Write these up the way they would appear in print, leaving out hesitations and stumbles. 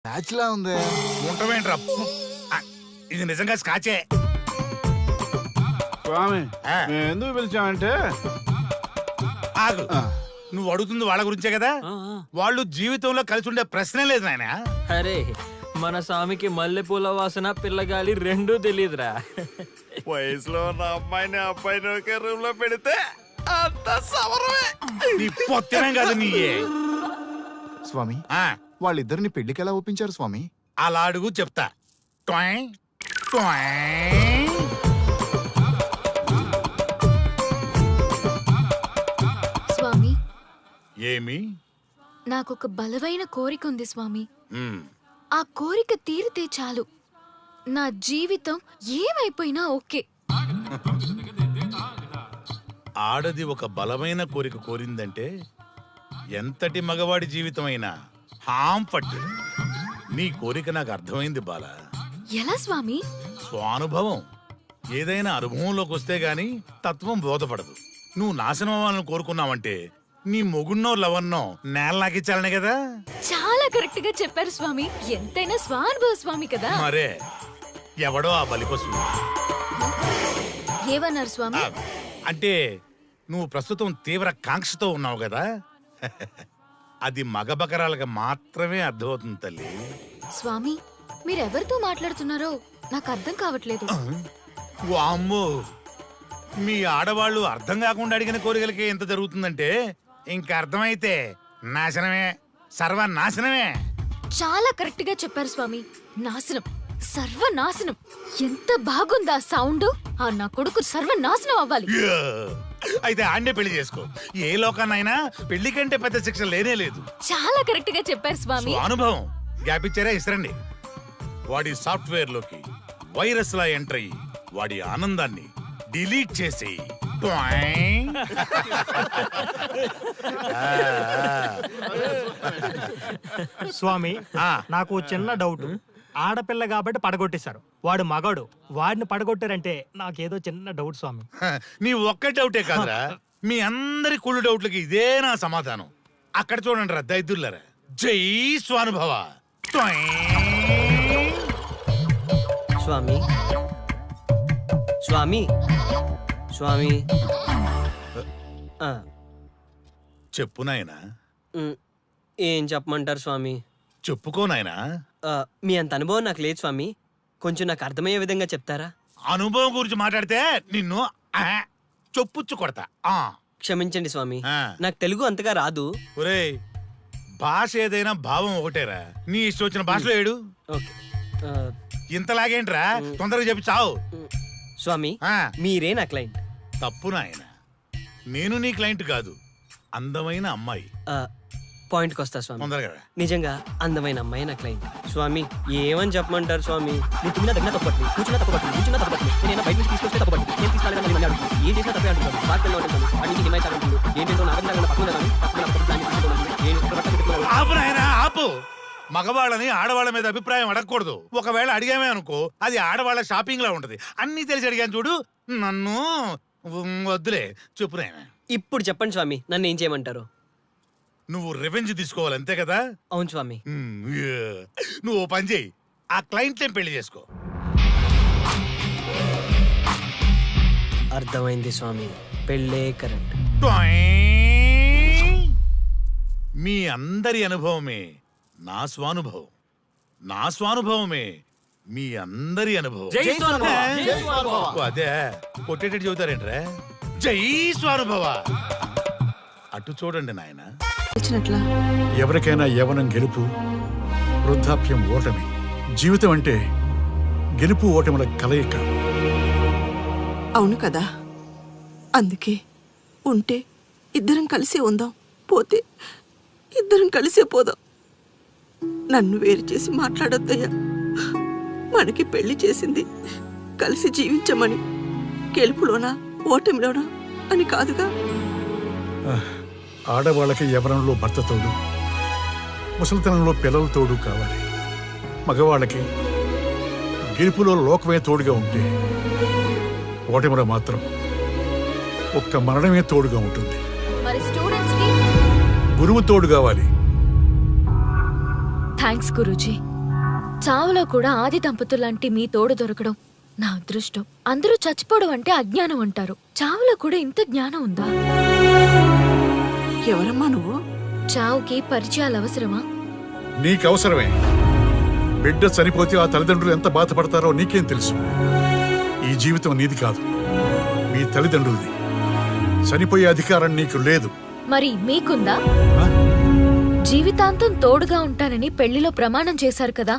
Scotch లా ఉంది. ఉంటావేంట్రా? ఇది నిజంగా స్కాచే. స్వామి ఆ. మేము ఎందుకు పిలిచామంటే ఆగు. నువ్వు అడుగుతుంది వాళ్ళ గురించే కదా. వాళ్ళు జీవితంలో కలిసి ఉండే ప్రశ్నే లేదు నాయన. అరే మన స్వామికి మల్లెపూల వాసన పిల్లగాలి రెండూ తెలియదురా. వయసులో ఉన్న అమ్మాయిని అబ్బాయిని ఒకే రూమ్ లో పెడితే అంత సవరమే. నీ పొత్తనే కాదు నీయే. స్వామి ఆ, వాళ్ళిద్దరిని పెళ్లికి ఎలా ఒప్పించారు స్వామి? అలా అడుగు చెప్తా. ట్వాయ్, ట్వాయ్. స్వామి, ఏమి? నాకొక బలమైన కోరిక ఉంది స్వామి. ఉమ్, ఆ కోరిక తీరితే చాలు, నా జీవితం ఏమైపోయినా ఓకే. ఆడది ఒక బలమైన కోరిక కోరిందంటే ఎంతటి మగవాడి జీవితమైనా హాం పట్టు. నీ కోరిక నాకు అర్థమైంది బాల. ఎలా స్వామి? స్వానుభవం. ఏదైనా అనుభవంలోకి వస్తే గాని తత్వం బోధపడదు. నువ్వు నాశనం అవ్వాలని కోరుకున్నావంటే నీ మొగున్నో లవన్నో నేల నాకిచ్చాలనే కదా. చాలా కరెక్ట్ గా చెప్పారు స్వామి. ఎంతైనా స్వానుభవ స్వామి కదా. మరే ఎవడో ఆ బలిపశు. ఏమన్నారు స్వామి? అంటే నువ్వు ప్రస్తుతం తీవ్ర కాంక్షతో ఉన్నావు కదా. అది మగ బకరాలకు మాత్రమే అర్థమవుతుంది తల్లి. స్వామి, మీరెవరితో మాట్లాడుతున్నారో నాకు అర్థం కావట్లేదు. వామ్మో, మీ ఆడవాళ్ళు అర్థం కాకుండా అడిగిన కోరికలకి ఎంత జరుగుతుందంటే ఇంకా అర్థమైతే నాశనమే, సర్వనాశనమే. చాలా కరెక్ట్ గా చెప్పారు స్వామి. నాశనం, సర్వనాశనం. ఎంత బాగుందా సౌండ్? ఆ నా కొడుకు సర్వనాశనం అవ్వాలి. యా! అయితే ఆండే పెళ్లి చేసుకో. ఏ లోకాన్నైనా పెళ్లి కంటే పెద్ద శిక్ష లేనే లేదు. చాలా కరెక్ట్ గా చెప్పారు స్వామి. అనుభవం గ్యాప్ ఇచ్చారా? ఇసరండి. వాడి సాఫ్ట్వేర్ లోకి వైరస్ లా ఎంటర్ అయ్యి వాడి ఆనందాన్ని డిలీట్ చేసి స్వామి, ఆ. నాకు చిన్న డౌట్. ఆడపిల్ల కాబట్టి పడగొట్టేశారు, వాడు మగాడు, వాడిని పడగొట్టారంటే నాకేదో చిన్న డౌట్ స్వామి. నీ ఒక్క డౌటే కాదురా, మీ అందరి కుళ్ళు డౌట్లకి ఇదే నా సమాధానం. అక్కడ చూడండి రా దైదుర్లరా. జై స్వానుభవ. స్వామి స్వామి స్వామి ఆ, చెప్పు నాయనా. ఉమ్, ఏం చెప్పమంటారు స్వామి? చెప్పుకో నాయనా. మీ అంత అనుభవం నాకు లేదు స్వామి. కొంచెం నాకు అర్థమయ్యే విధంగా చెప్తారా? అనుభవం గురించి మాట్లాడితే నిన్ను చొప్పుచ్చు కొడతా. క్షమించండి స్వామి, ఆ. నాకు తెలుగు అంతగా రాదు. ఒరేయ్, భాష ఏదైనా భావం ఒకటేరా. నీ ఇష్టం వచ్చిన భాషలో ఏడు. ఓకే. ఆ, ఇంతలాగేంట్రా, తొందరగా చెప్పి చావు. స్వామి, ఆ, మీరే నా క్లయింట్. తప్పు నాయన, నేను నీ క్లయింట్ కాదు, అందమైన అమ్మాయి. పాయింట్కి వస్తా స్వామి. తొందరగా రా. నిజంగా అందమైన అమ్మాయి నా క్లయింట్. స్వామి, ఏమని చెప్పమంటారు స్వామి? నేను తిన్నా దగ్గర తప్పట్లేదు, కూర్చున్నా తప్పట్లేదు, కూర్చున్నా తప్పట్లేదు, నేను బయట నుంచి తీసుకొస్తే తప్పట్లేదు, నేను తీసుకెళ్ళాలని మళ్ళీ అడుగుతాను. ఏం చేసినా తప్పే అంటున్నాను. పార్టీలో ఉంటాను, వాటికి హిమాయత్ అంటుంది. ఏంటంటే నాగంగా పక్కన ఆపు నాయనా, ఆపు. మగవాళ్ళని ఆడవాళ్ళ మీద అభిప్రాయం అడగకూడదు. ఒకవేళ అడిగామే అనుకో, అది ఆడవాళ్ళ షాపింగ్ లా ఉంటది. అన్ని తెలిసి అడిగాను చూడు, నన్ను వద్దులే. చెప్పు నాయనా. ఇప్పుడు చెప్పండి స్వామి, నన్ను ఏం చేయమంటారు? నువ్వు రివెంజ్ తీసుకోవాలి, అంతే కదా. అవును స్వామి. నువ్వు ఓ పని చేయి, ఆ క్లయింట్లే పెళ్లి చేసుకో. అర్థమైంది స్వామి, పెళ్ళే కరెక్ట్. మీ అందరి అనుభవమే నా స్వానుభవం, నా స్వానుభవమే మీ అందరి అనుభవం. అదే కొట్టేటట్టు చెబుతారేంట్రా? జై స్వానుభవ. అటు చూడండి నాయన. ఎవరికైనా యవ్వనం గెలుపు, వృద్ధాప్యం ఓటమి. జీవితం అంటే గెలుపు ఓటముల కలయిక. అవును కదా, అందుకే ఉంటే ఇద్దరం కలిసే ఉందాం, పోతే ఇద్దరం కలిసే పోదాం. నన్ను వేరు చేసి మాట్లాడొద్దయ్యా. మనకి పెళ్లి చేసింది కలిసి జీవించమని, గెలుపులోనా ఓటమిలోనా అని కాదుగా. ఆడవాళ్ళకి యవ్వనంలో భర్త తోడు, ముసలితనంలో పిల్లల తోడు కావాలి. మగవాళ్ళకి గెలుపులో లోకమే తోడుగా ఉంటే, ఓటమిలో మాత్రం ఒక్క మరణమే తోడుగా ఉంటుంది. మరి స్టూడెంట్స్ కి గురువు తోడు కావాలి. థ్యాంక్స్ గురూజీ. చావులో కూడా ఆది దంపతులాంటి మీ తోడు దొరకడం నా అదృష్టం. అందరూ చచ్చిపోవడం అంటే అజ్ఞానం అంటారు. చావులో కూడా ఇంత జ్ఞానం ఉందా? ఎవరమ్మా నువ్వు? చావుకి పరిచయాలు అవసరమా? నీకు అవసరమే. బిడ్డ చనిపోతే ఆ తల్లిదండ్రులు ఎంత బాధపడతారో నీకేం తెలుసు? ఈ జీవితం నీది కాదు, మీ తల్లిదండ్రులది. చనిపోయే అధికారం నీకు లేదు. మరి మీకుందా? ఆ? జీవితాంతం తోడుగా ఉంటానని పెళ్లిలో ప్రమాణం చేశారు కదా.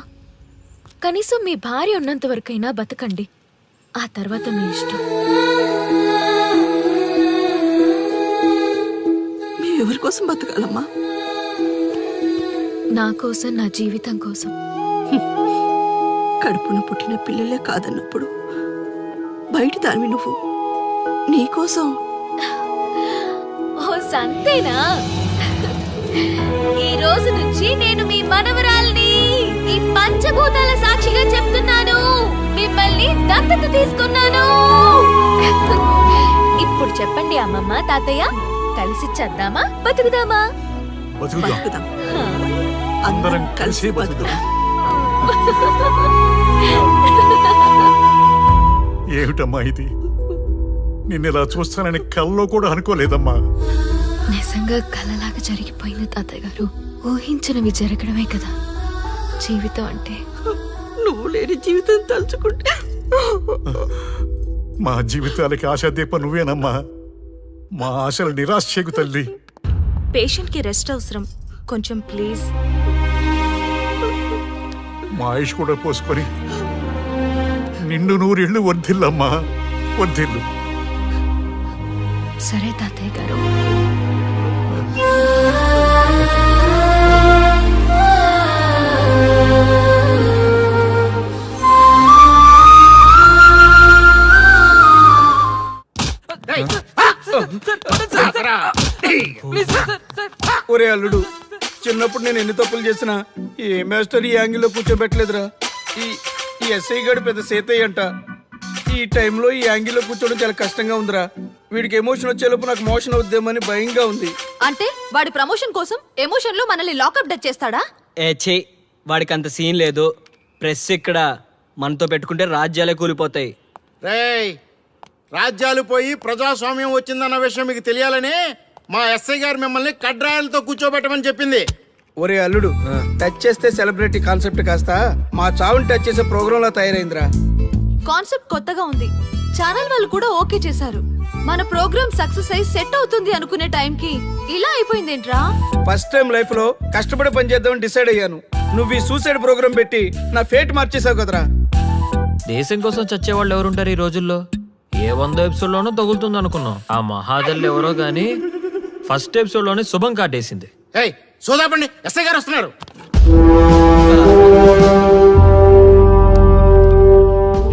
కనీసం మీ భార్య ఉన్నంత వరకైనా బతకండి. ఆ తర్వాత మీ ఇష్టం. మేమెవరి కోసం బతకాలమ్మా? నా కోసం, నా జీవితం కోసం. కడుపున పుట్టిన పిల్లలే కాదన్నప్పుడు బయట దానివి నువ్వు నీకోసం. ఓ సంతేనా? ఈ రోజు నుంచి నేను మీ మనవరాల్ని. ఈ పంచభూతాల సాక్షిగా చెప్తున్నాను, మిమ్మల్ని దత్తత తీసుకున్నాను. ఇప్పుడు చెప్పండి అమ్మమ్మ, తాతయ్య, కలిసి చద్దామా బతుకుదామా? బతుకుదాం, బతుకుదాం. హా. అందరం కలిసి బతుకుదాం. ఏమిటమ్మా ఇది? నిన్నెలా చూస్తానని కల్లో కూడా అనుకోలేదమ్మా. నిజంగా కలలాగా జరిగిపోయింది తాతయ్య గారు. ఊహించినవి జరగడమే కదా జీవితం అంటే. నువ్వు లేని జీవితం తలుచుకుంటే మా జీవితాలకి ఆశాదీప నువ్వేనమ్మా. మా ఆశలు నిరాశ చేయకు తల్లి. పేషెంట్ కి రెస్ట్ అవసరం, కొంచెం ప్లీజ్. మా ఆయుష్ కూడా పోసుకొని నిండు నూరేళ్లు వర్ధిల్లమ్మా, వర్ధిల్లు. సరే తాతయ్య గారు. ఒరే అల్లుడు, చిన్నప్పుడు నేను ఎన్ని తప్పులు చేసినా ఏ మాస్టర్ ఈ యాంగిల్లో కూర్చోబెట్టలేదురా. ఈ ఎస్ఐ గడు పెద్ద సేతయ్య అంట. ఈ టైంలో ఈ యాంగిల్లో కూర్చోవడం చాలా కష్టంగా ఉందిరా. వీడికి ఎమోషన్ వచ్చేలోపు నాకు మోషన్ అవుద్దేమని భయంగా ఉంది. అంటే వాడి ప్రమోషన్ కోసం ఎమోషన్ లో మనల్ని లాకప్ డెత్ చేస్తాడా? ఏ చే, వాడికి అంత సీన్ లేదు. ప్రెస్ ఇక్కడ మనతో పెట్టుకుంటే రాజ్యాలే కూలిపోతాయి. రేయ్, రాజ్యాలు పోయి ప్రజాస్వామ్యం వచ్చిందన్న విషయం మీకు తెలియాలని మా ఎస్ఐ గారు మిమ్మల్ని కడ్రాయలతో కూర్చోబెట్టమని చెప్పింది. ఒరే అల్లుడు, టచ్ చేస్తే సెలబ్రిటీ కాన్సెప్ట్ కాస్త మా చావుని టచ్ చేసే ప్రోగ్రామ్ లా తయారైందిరా. కాన్సెప్ట్ కొత్తగా ఉంది. ఛానల్ వాళ్ళు కూడా ఓకే చేశారు. మన ప్రోగ్రామ్ సక్సెస్ అయి సెట్ అవుతుంది అనుకునే టైంకి ఇలా అయిపోయిందేంట్రా? ఫస్ట్ టైం లైఫ్ లో కష్టపడి పని చేద్దామని డిసైడ్ అయ్యాను. నువ్వు ఈ సూసైడ్ ప్రోగ్రామ్ పెట్టి నా ఫేట్ మార్చేసావు కదరా. దేశం కోసం చచ్చేవాళ్ళు ఎవరుంటారు ఈ రోజుల్లో? ఏ 100 ఎపిసోడ్లోనో తగులుతుంది అనుకున్నాం. ఆ మహాదల్ ఎవరో గానీ ఫస్ట్ ఎపిసోడ్లోనే శుభం కాటేసింది. ఏయ్ సోదాపండి, ఎస్ఐ గారు వస్తున్నారు.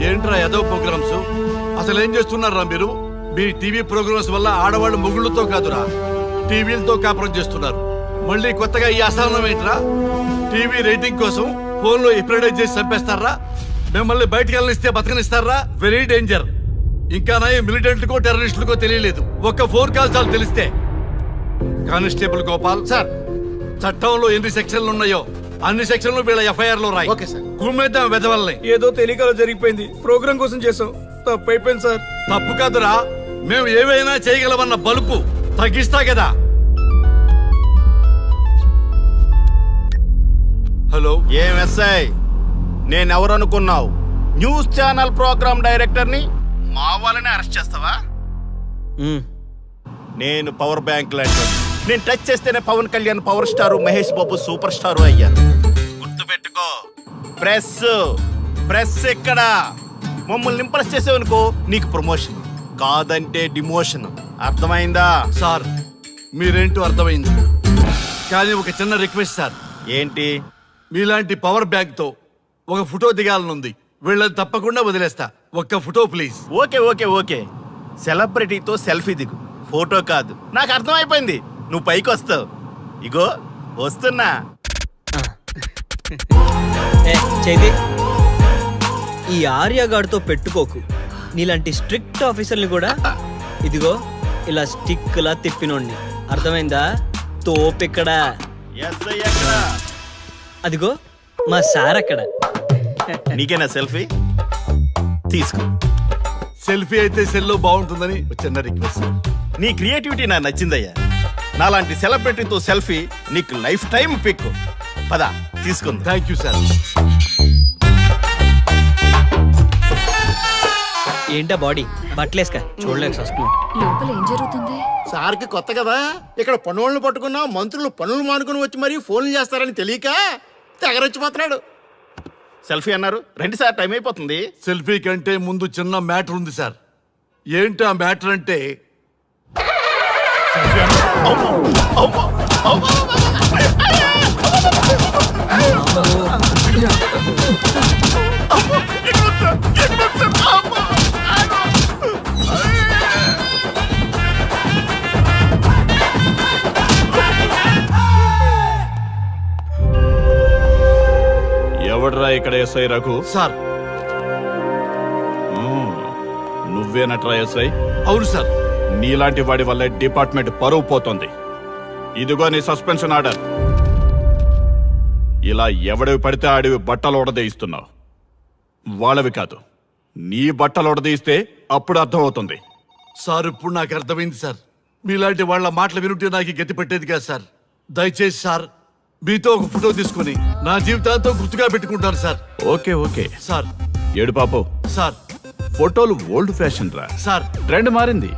ఏంట్రా ఏదో ప్రోగ్రామ్స్? అసలు ఏం చేస్తున్నారా మీరు? మీ టీవీ ప్రోగ్రామ్స్ వల్ల ఆడవాళ్ళు మొగుళ్ళతో కాదురా, టీవీలతో కాపురం చేస్తున్నారు. మళ్ళీ కొత్తగా ఈ అసహనం ఏంట్రా? టీవీ రేటింగ్ కోసం ఫోన్లో ఎప్రిడైజ్ చేసి చంపేస్తారా? మిమ్మల్ని బయటకు వెళ్ళనిస్తే బతకనిస్తారా? Very danger. ఇంకా నయం మిలిటెంట్లకో టెర్రరిస్టులకో తెలియలేదు, ఒక్క ఫోన్ కాల్ చాలు తెలిస్తే. కానిస్టేబుల్ గోపాల్ సార్, చట్టంలో ఎన్ని సెక్షన్లు ఉన్నాయో అన్ని సెక్షన్లు వీళ్ళ ఎఫ్ఐఆర్ లో రాయి. Okay sir. కుమ్మేద్దాం వెదవల్ని. ఏదో తెలియకలో జరిగిపోయింది. ప్రోగ్రామ్ కోసం చేసాం, తప్పు అయిపోయింది సార్. తప్పు కాదురా, మేము ఏవైనా చేయగలమన్న బలుపు తగ్గిస్తా కదా. హలో, ఏం ఎస్ఐ, నేనెవరనుకున్నావు? న్యూస్ ఛానల్ ప్రోగ్రామ్ డైరెక్టర్ని. మా వాళ్ళని అరెస్ట్ చేస్తావా? నేను పవర్ బ్యాంక్ లాంటి. నేను టచ్ చేస్తేనే Pawan Kalyan power star, Mahesh Babu super star అయ్యాను. గుర్తుపెట్టుకో, ప్రెస్ ఎక్కడ మమ్మల్ని ఇంప్రెస్ చేసేవనుకో నీకు ప్రమోషన్, కాదంటే డిమోషన్. అర్థమైందా? సార్ మీరేంటో అర్థమైంది, కానీ ఒక చిన్న రిక్వెస్ట్ సార్. ఏంటి? మీలాంటి పవర్ బ్యాంక్ తో ఒక ఫోటో దిగాలనుంది. వీళ్ళని తప్పకుండా వదిలేస్తా, ఒక్క ఫోటో ప్లీజ్. ఓకే. సెలబ్రిటీతో సెల్ఫీ దిగు, ఫోటో కాదు. నాకు అర్థమైపోయింది, నువ్వు పైకి వస్తావు. ఇగో వస్తున్నా. ఏ చైతి, ఈ ఆర్యగాడితో పెట్టుకోకు. నీలాంటి స్ట్రిక్ట్ ఆఫీసర్ని కూడా ఇదిగో ఇలా స్టిక్ లా తిప్పినోడిని. అర్థమైందా? తోపెక్కడా? ఎస్ఐ ఎక్కడ? అదిగో మా సార్ అక్కడ. నీకేనా సెల్ఫీ తీసుకో. సెల్ఫీ అయితే సెల్లో బాగుంటుందని చిన్న రిక్వెస్ట్. నీ క్రియేటివిటీ నాకు నచ్చిందయ్యా. నాలాంటి సెలబ్రిటీతో సెల్ఫీ నీకు లైఫ్ టైం పిక్. పద తీసుకుంది. Thank you sir. ఏంటా బాడీ బట్టలేసుక చూడలేక వస్తున్నాం. లోపల ఏం జరుగుతుంది? సార్కి కొత్త కదా, ఇక్కడ పనులను పట్టుకున్నా మంత్రులు పనులు మానుకుని వచ్చి మరీ ఫోన్లు చేస్తారని తెలియక తెగరొచ్చిపోతున్నాడు. సెల్ఫీ అన్నారు, రండి సార్, టైం అయిపోతుంది. సెల్ఫీ కంటే ముందు చిన్న మ్యాటర్ ఉంది సార్. ఏంటి ఆ మ్యాటర్ అంటే ఎవడ్రా ఇక్కడ ఎస్ఐ రఘు? సార్. నువ్వేనట్రా ఎస్ఐ? అవును సార్. నీలాంటి వాడి వల్ల డిపార్ట్మెంట్ పరువు పోతుంది. ఇదిగో నీ సస్పెన్షన్ ఆర్డర్. ఇలా ఎవడివి పడితే ఆడివి బట్టలు ఉడదీయిస్తున్నావు. వాళ్ళవి కాదు, నీ బట్టలు ఉడదీయిస్తే అప్పుడు అర్థమవుతుంది. సార్, ఇప్పుడు నాకు అర్థమైంది సార్. మీలాంటి వాళ్ళ మాటలు వినుంటే నాకు గతి పెట్టేది కాదు సార్. దయచేసి సార్, మీతో ఒక ఫోటో తీసుకుని నా జీవితాంతో గుర్తుగా పెట్టుకుంటాను సార్. Okay okay sir. ఏడు పాపో సార్. ఫోటోలు ఓల్డ్ ఫ్యాషన్ రా సార్. ట్రెండ్ మారింది.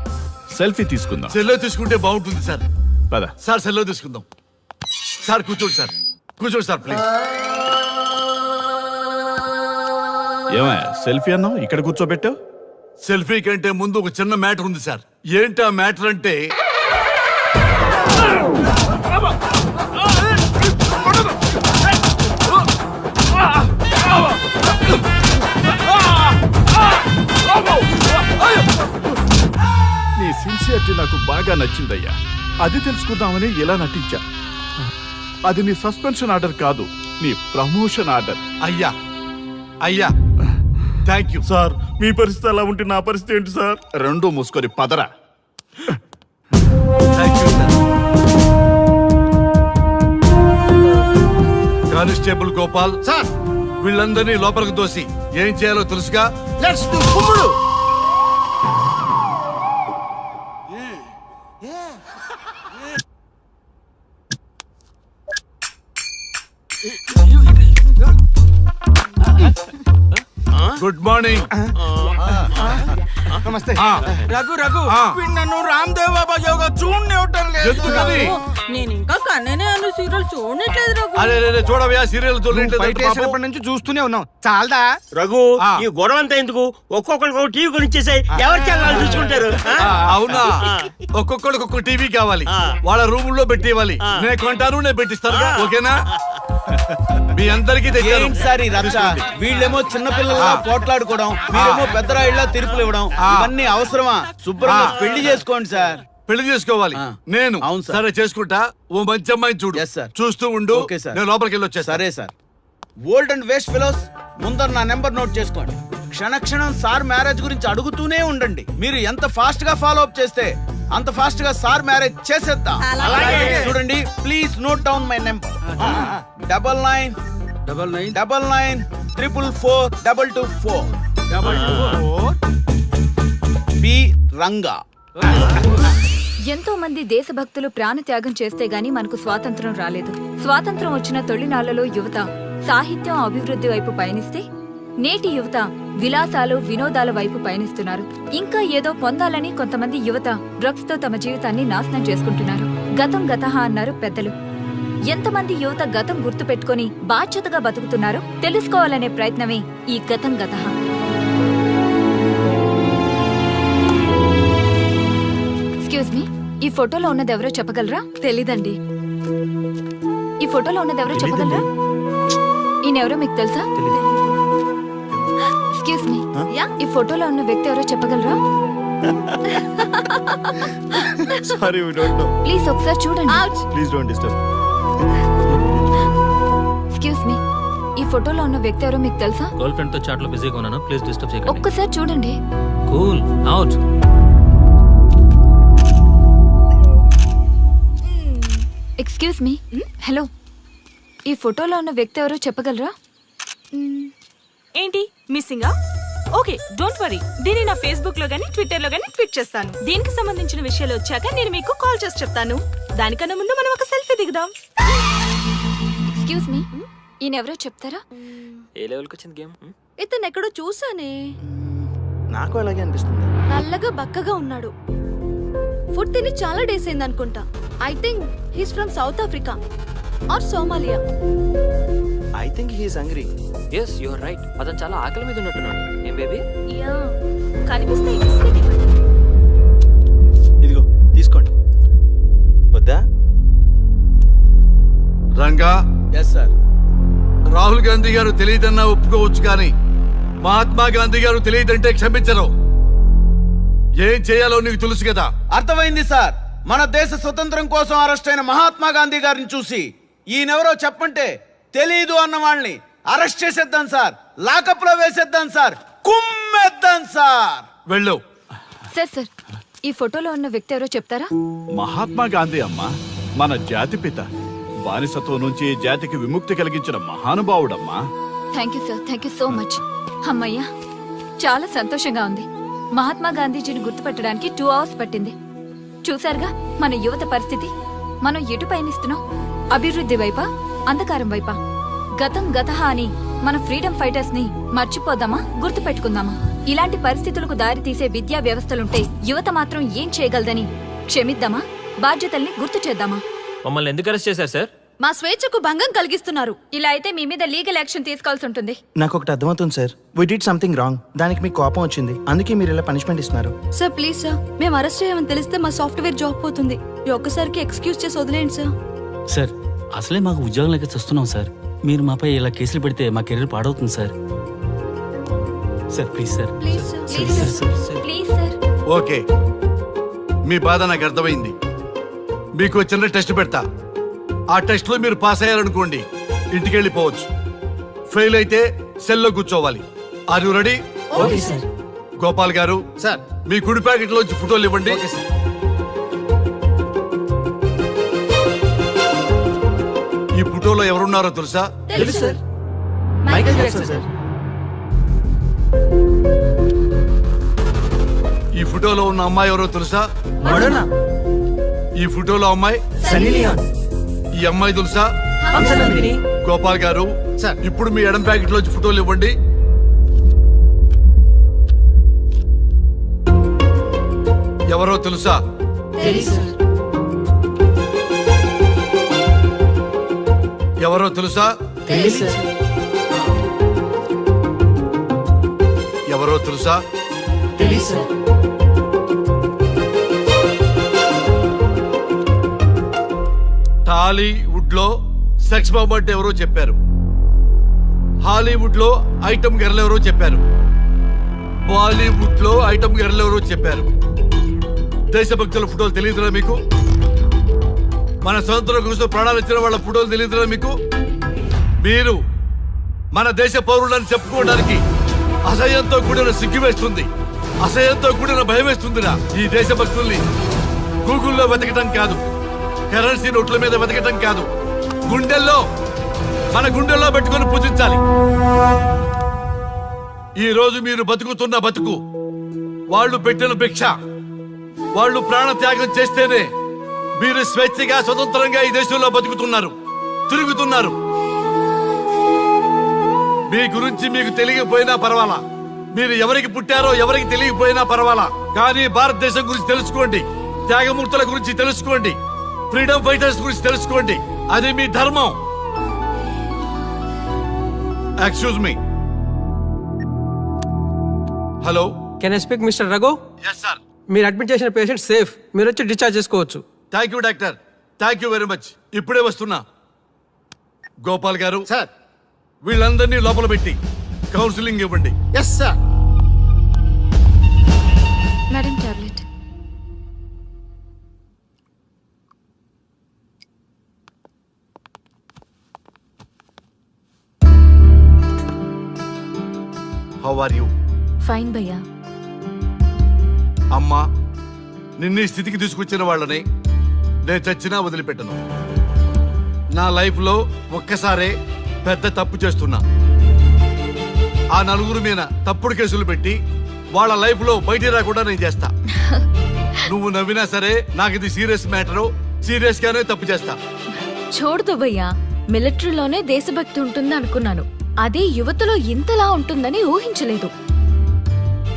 సెల్ఫీ తీసుకుందాం. సెల్లో తీసుకుంటే బాగుంటుంది సార్. పద సార్, సెల్లో తీసుకుందాం. సార్ కూర్చోండి సార్, కూర్చోండి సార్ ప్లీజ్. ఏమయ్యా సెల్ఫీ అన్నావు, ఇక్కడ కూర్చోబెట్టావు? సెల్ఫీ కంటే ముందు ఒక చిన్న మ్యాటర్ ఉంది సార్. ఏంటి ఆ మ్యాటర్ అంటే నీ సిన్సియరిటీ నాకు బాగా నచ్చిందయ్యా. అది తెలుసుకుందామని ఇలా నటించా. అది నీ సస్పెన్షన్ ఆర్డర్ కాదు, నీ ప్రమోషన్ ఆర్డర్. అయ్యా అయ్యా థ్యాంక్ యూ సార్. మీ పరిస్థితి అలా ఉంటే నా పరిస్థితి ఏంటి సార్? రెండు మూసుకొని పదరా. Thank you sir. Constable Gopal sir, వీళ్ళందరినీ లోపలికి తోసి ఏం చేయాలో తెలుసుగా. లెట్స్ డు కుమ్ముడు. Good morning. నమస్తే. రఘు రఘు ఆ. వీడు నన్ను రామ్ దేవ్ బాబా యోగా చూడనివ్వటం లేదు. ఎందుకని? నేను ఇంకా కన్ననే అను సీరియల్ చూడట్లేదు రఘు. అరే రే, చూడవయ్యా సీరియల్ బయట వేసినప్పటి నుంచి చూస్తూనే ఉన్నాం. చాలదా? రఘు ఆ. ఈ గొడవ అంతా ఎందుకు? ఒక్కొక్కరికి టీవీ కొనిచ్చేసాయి, ఎవరి ఛానల్ చూసుకుంటారు. అవునా? ఒక్కొక్కడికి ఒక్కొక్క టీవీ కావాలి, ఆ. వాళ్ళ రూమ్ లో పెట్టివ్వాలి. నేను కొంటాను, నేను పెట్టిస్తాను. ఓకేనా? మీ అందరికీ తెచ్చాను. సార్ వీళ్ళేమో చిన్నపిల్లల పోట్లాడుకోవడం, మీరేమో పెద్దరాయిళ్ళ తీర్పులు ఇవ్వడం, ఇవన్నీ అవసరమా? శుభ్రంగా పెళ్లి చేసుకోండి సార్. పెళ్లి చేసుకోవాలి నేను. అవును సార్. సరే చేసుకుంటా. ఓ మంచి అమ్మాయిని చూడు. Yes, sir. చూస్తూ ఉండు. Okay, sir. నేను లోపలికి వెళ్ళి వచ్చేస్తా. సరే sir. Old and waste fellows, ముందర నా నెంబర్ నోట్ చేసుకోండి. క్షణక్షణం సార్ మ్యారేజ్ గురించి అడుగుతూనే ఉండండి. మీరు ఎంత ఫాస్ట్ గా ఫాలో అప్ చేస్తే అంత ఫాస్ట్ గా సార్ మ్యారేజ్ చేసేద్దాం. చూడండి, please note down my number. 9999442224 B Ranga. ఎంతో మంది దేశభక్తులు ప్రాణత్యాగం చేస్తే గాని మనకు స్వాతంత్రం రాలేదు. స్వాతంత్రం వచ్చిన తొలినాళ్లలో యువత సాహిత్యం అభివృద్ధి వైపు పయనిస్తే నేటి యువత విలాసాలు వినోదాల వైపు పయనిస్తున్నారు. ఇంకా ఏదో పొందాలని కొంతమంది యువత డ్రగ్స్ తో తమ జీవితాన్ని నాశనం చేసుకుంటున్నారు. గతం గతహ అన్నారు పెద్దలు. ఎంతమంది యువత గతం గుర్తు పెట్టుకుని బాధ్యతగా బతుకుతున్నారో తెలుసుకోవాలనే ప్రయత్నమే ఈ గతం గతహ. ఎక్స్క్యూజ్ మీ, ఈ ఫోటోలో ఉన్నది ఎవరో చెప్పగలరా? తెలీదండి. ఈ ఫోటోలో ఉన్నది ఎవరో చెప్పగలరా? ఈయనెవరో మీకు తెలుసా? ఎక్స్క్యూజ్ మీ, ఈ ఫోటోలో ఉన్న వ్యక్తి ఎవరో చెప్పగలరా? Sorry, we don't know. Please ఒకసారి చూడండి. Please don't disturb. Excuse me, ఈ ఫోటోలో ఉన్న వ్యక్తి ఎవరో మీకు తెలుసా? గర్ల్ ఫ్రెండ్ తో చాట్ లో బిజీగా ఉన్నాను, ప్లీజ్ డిస్టర్బ్ చేయకండి. ఒక్కసారి చూడండి. Cool out. Excuse me, hello, ఈ ఫోటోలో ఉన్న వ్యక్తి ఎవరో చెప్పగలరా? ఏంటి మిస్సింగా? Okay, don't worry. దీన్ని నా ఫేస్బుక్ లో గానీ ట్విట్టర్ లో గానీ ట్వీట్ చేస్తాను. దీనికి సంబంధించిన విషయాలు వచ్చాక నేను మీకు కాల్ చేసి చెప్తాను. దానికన్నా ముందు మనం ఒక సెల్ఫీ దిగుదాం. ఎక్స్క్యూజ్ మీ, ఈయనెవరో చెప్తారా? ఏ లెవెల్కి వచ్చింది గేమ్? ఇతను ఎక్కడో చూసానే. నాకు అలాగే అనిపిస్తుంది. నల్లగా బక్కగా ఉన్నాడు. ఫుడ్ తిని చాలా డేస్ అయింది అనుకుంటా. I think he's from South Africa or Somalia. I think he's hungry. Yes you are right. అతను చాలా ఆకలి మీద ఉన్నట్టున్నాడు. ఏం బేబీ? యా, కనిపిస్తే బిస్కెట్ ఇవ్వండి. ఇదిగో తీసుకోండి. వద్దా? Ranga, yes sir. రాహుల్ గాంధీ గారు తెలియదన్నా ఒప్పుకోవచ్చు కానీ మహాత్మా గాంధీ గారు తెలియదంటే క్షమించరు. ఏం చేయాలో నీకు తెలుసు కదా. అర్థమైంది సార్. మన దేశ స్వతంత్రం కోసం అరెస్ట్ అయిన మహాత్మా గాంధీ గారిని చూసి ఈయనెవరో చెప్పంటే తెలీదు అన్న వాళ్ళని అరెస్ట్ చేసేద్దాం సార్. లాకప్ లో వేసేద్దాం సార్. కుమ్మేద్దాం సార్. వెళ్ళు. సార్ ఈ ఫోటోలో ఉన్న వ్యక్తి ఎవరో చెప్తారా? మహాత్మా గాంధీ అమ్మ మన జాతిపిత. బానిసత్వం నుంచి జాతికి విముక్తి కలిగించిన మహానుభావుడమ్మా. Thank you sir, thank you so much. అమ్మయ్యా, చాలా సంతోషంగా ఉంది. మహాత్మా గాంధీజీని గుర్తుపట్టడానికి 2 hours పట్టింది. చూసారుగా మన యువత పరిస్థితి. మనం ఎటు పయనిస్తున్నాం? అభివృద్ధి వైపా, అంధకారం వైపా? గతం గతహ అని మన ఫ్రీడమ్ ఫైటర్స్ ని మర్చిపోదామా, గుర్తు పెట్టుకుందామా? ఇలాంటి పరిస్థితులకు దారి తీసే విద్యా వ్యవస్థలుంటే యువత మాత్రం ఏం చేయగలదని క్షమిద్దామా? బాధ్యతల్ని గుర్తు చేద్దామా? మమ్మల్ని ఎందుకు అరెస్ట్ చేశారు సార్? మా స్వేచ్ఛకు భంగం కలిగిస్తున్నారు. ఇలా అయితే మీ మీద లీగల్ యాక్షన్ తీసుకోవాల్సి ఉంటుంది. నాకు ఒకటి అర్థమవుతుంది sir. We did something wrong. దానికి మీకు కోపం వచ్చింది, అందుకే మీరు ఇలా పనిష్మెంట్ ఇస్తున్నారు. సార్ ప్లీజ్ సార్, మేము అరెస్ట్ చేయమని తెలిస్తే మా సాఫ్ట్వేర్ జాబ్ పోతుంది. ఈ ఒక్కసారికి ఎక్స్క్యూజ్ చేసి వదిలేండి సార్. సార్ అసలే మాకు ఉద్యోగం లేక చూస్తున్నాం సార్. మీరు మాపై ఇలా కేసులు పెడితే మా కెరీర్ పాడవుతుంది sir. Sir please sir. Please sir, please sir. Okay, మీ బాధ నాకు అర్థమైంది. మీకు చిన్న టెస్ట్ పెడతా. ఆ టెస్ట్ లో మీరు పాస్ అయ్యారనుకోండి, ఇంటికి వెళ్ళిపోవచ్చు. ఫెయిల్ అయితే సెల్లో కూర్చోవాలి. Are you ready? Okay sir. Gopal garu sir. మీ కుడి ప్యాకెట్ లోంచి ఫోటోలు ఇవ్వండి. ఈ ఫోటోలో ఎవరున్నారో తెలుసా? తెలుసు సార్. Michael Jackson sir. ఈ ఫోటోలో ఉన్న అమ్మాయి ఎవరో తెలుసా? మడోనా. ఈ ఫోటోలో అమ్మాయి సన్నీ లియోన్. ఈ అమ్మాయి తెలుసా? హంసనందిని. గోపాల్ గారు సార్. ఇప్పుడు మీ ఎడం ప్యాకెట్ లోంచి ఫోటోలు ఇవ్వండి. ఎవరో తెలుసా? తెలుసు సార్. ఎవరో తెలుసా? తెలుసు సార్. ఎవరో తెలుసా? తెలుసు సార్. టాలీవుడ్ లో సెక్స్ బాంబ్ అంటే ఎవరో చెప్పారు. హాలీవుడ్ లో ఐటమ్ గర్ల్ ఎవరో చెప్పారు. బాలీవుడ్ లో ఐటమ్ గర్ల్ ఎవరో చెప్పారు. దేశభక్తుల ఫోటోలు తెలియదురా మీకు? మన స్వతంత్రం కోసం ప్రాణాలు ఇచ్చిన వాళ్ళ ఫోటోలు తెలియదురా మీకు? మీరు మన దేశ పౌరులని చెప్పుకోవడానికి అసహ్యంతో కూడిన సిగ్గు వేస్తుంది, అసహ్యంతో కూడిన భయం వేస్తుందిరా. ఈ దేశభక్తుల్ని గూగుల్లో వెతకటం కాదు, కరెన్సీ నోట్ల మీద వెతకటం కాదు, గుండెల్లో మన గుండెల్లో పెట్టుకొని పూజించాలి. ఈ రోజు మీరు బతుకుతున్న బతుకు వాళ్ళు పెట్టిన భిక్ష. వాళ్ళు ప్రాణ త్యాగం చేస్తేనే మీరు స్వేచ్ఛగా స్వతంత్రంగా ఈ దేశంలో బతుకుతున్నారు, తిరుగుతున్నారు. మీ గురించి మీకు తెలియకపోయినా పర్వాలా, మీరు ఎవరికి పుట్టారో ఎవరికి తెలియకపోయినా పర్వాలా, కానీ భారతదేశం గురించి తెలుసుకోండి, త్యాగమూర్తుల గురించి తెలుసుకోండి, ఫ్రీడమ్ ఫైటర్స్ గురించి తెలుసుకోండి. అది మీ ధర్మం. Excuse me. Hello, can I speak mister Raghu? Yes sir. మీరు అడ్మిట్ చేసిన పేషెంట్ సేఫ్. మీరు వచ్చి డిశ్చార్జ్ చేసుకోవచ్చు. Thank you doctor, thank you very much. ఇప్పుడే వస్తున్నా. గోపాల్ గారు సార్. వీళ్ళందరినీ లోపల పెట్టి కౌన్సిలింగ్ ఇవ్వండి. Yes sir. Madam tablet. How are you? Fine భయ్యా. అమ్మా, నిన్న ఈ స్థితికి తీసుకొచ్చిన వాళ్ళని నేను చచ్చినా వదిలిపెట్టను. నా లైఫ్లో ఒక్కసారే పెద్ద తప్పు చేస్తున్నా. ఆ నలుగురు మీద తప్పుడు కేసులు పెట్టి వాళ్ళ లైఫ్ లో బయటికి రాకుండా నేను చేస్తా. నువ్వు నవ్వినా సరే నాకు ఇది సీరియస్ మ్యాటర్, సీరియస్ గానే తప్పు చేస్తా. చూడదు భయ్యా, మిలిటరీలోనే దేశభక్తి ఉంటుంది అనుకున్నాను. అదే యువతలో ఇంతలా ఉంటుందని ఊహించలేదు.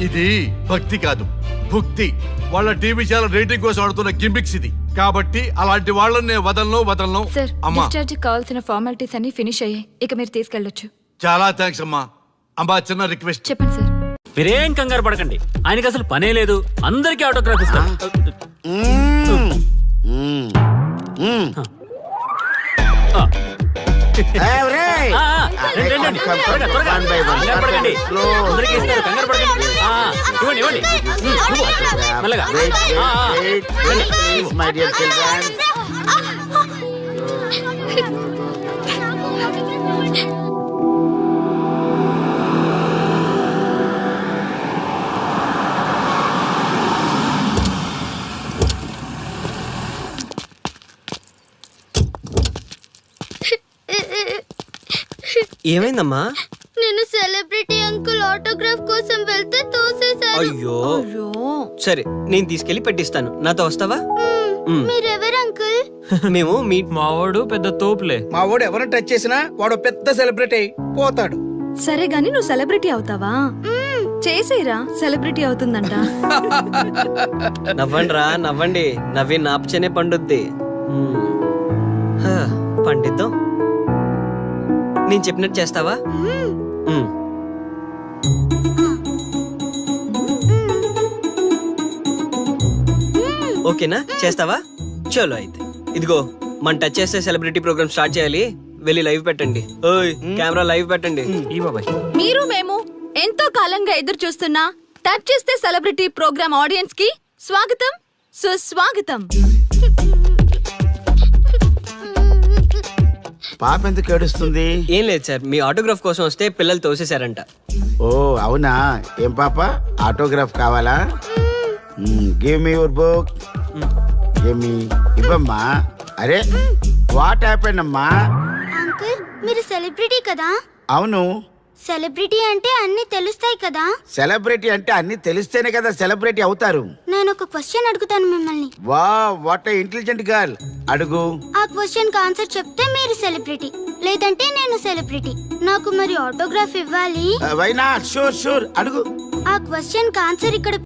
ఇది భక్తి కాదు, భుక్తి. వాళ్ళ టీవీ ఛానల్ రేటింగ్ కోసం ఆడుతున్న గిమిక్స్ ఇది. కాబట్టి అలాంటి వాళ్ళని నేను వదలను. సార్, అమ్మా డిశ్చార్జ్ కావాల్సిన ఫార్మాలిటీస్ అన్ని ఫినిష్ అయ్యాయి. ఇక మీరు తీసుకెళ్ళొచ్చు. చాలా థ్యాంక్స్ అమ్మా. అమ్మా చిన్న రిక్వెస్ట్. చెప్పండి సార్. మీరేం కంగారు పడకండి, ఆయనకి అసలు పనే లేదు. అందరికీ ఆటోగ్రాఫ్ ఇస్తారు. రండి, రండి. త్వరగా, త్వరగా. కంగారు పడకండి. అందరికీ ఇస్తారు, కంగారు పడకండి. ఇవ్వండి, ఇవ్వండి. మెల్లగా. ఏమైందమ్మా? నేను సెలబ్రిటీ అంకుల్ ఆటోగ్రాఫ్ కోసం వెళ్తే తోసేశారు. అయ్యో, సరే నేను తీసుకెళ్లి పెట్టిస్తాను. నాతో వస్తావా? మీరెవరు అంకుల్? మేము మీ మావాడు పెద్ద తోపులే. మా వాడు ఎవరిని టచ్ చేసినా వాడు పెద్ద సెలబ్రిటీ అయి పోతాడు. సరే గాని నువ్వు సెలబ్రిటీ అవుతావా? చేసేరా, సెలబ్రిటీ అవుతుందంట. నవ్వండి రా, నవ్వండి. నవ్వి నాపచనే పండుద్ది. పండిద్దాం. నేను చెప్పినట్టు చేస్తావా? ఓకేనా? చేస్తావా? చలో అయితే. ఇదిగో, మన టచ్ చేస్తే సెలబ్రిటీ ప్రోగ్రామ్ స్టార్ట్ చేయాలి. వెళ్ళి లైవ్ పెట్టండి. ఓయ్, కెమెరా లైవ్ పెట్టండి. ఈ బాబాయ్, మీరు మేము ఎంతో కాలంగా ఎదురు చూస్తున్న టచ్ చేస్తే సెలబ్రిటీ ప్రోగ్రామ్ ఆడియన్స్ కి స్వాగతం, సుస్వాగతం. పాప ఎందుకు ఏడుస్తుంది? ఏం లేదు సార్, మీ ఆటోగ్రాఫ్ కోసం వస్తే పిల్లలు తోసేశారంట. ఓ అవునా? ఏం పాప, ఆటోగ్రాఫ్ కావాలా? Give me your book. Give me. ఇవ్వమ్మా. అరే వాట్ హ్యాపెండ్ అమ్మా? అంకుల్, మీరు సెలబ్రిటీ కదా? అవును. సెలబ్రిటీ అంటే అన్ని తెలుస్తాయి కదా? సెలబ్రిటీ అంటే అన్ని తెలిస్తేనే కదా సెలబ్రిటీ అవుతారు. నేను ఒక క్వశ్చన్ అడుగుతాను మిమ్మల్ని. వా, వాట్ ఏ ఇంటెలిజెంట్ గర్ల్. అడుగు. ఆ క్వశ్చన్ కి ఆన్సర్ చెప్తే మీరు సెలబ్రిటీ, లేదంటే నేను సెలబ్రిటీ. నాకు మరి ఆటోగ్రాఫ్ ఇవ్వాలి. Why not? షూర్ షూర్, అడుగు. ఆ క్వశ్చన్ కి ఆన్సర్ ఇక్కడ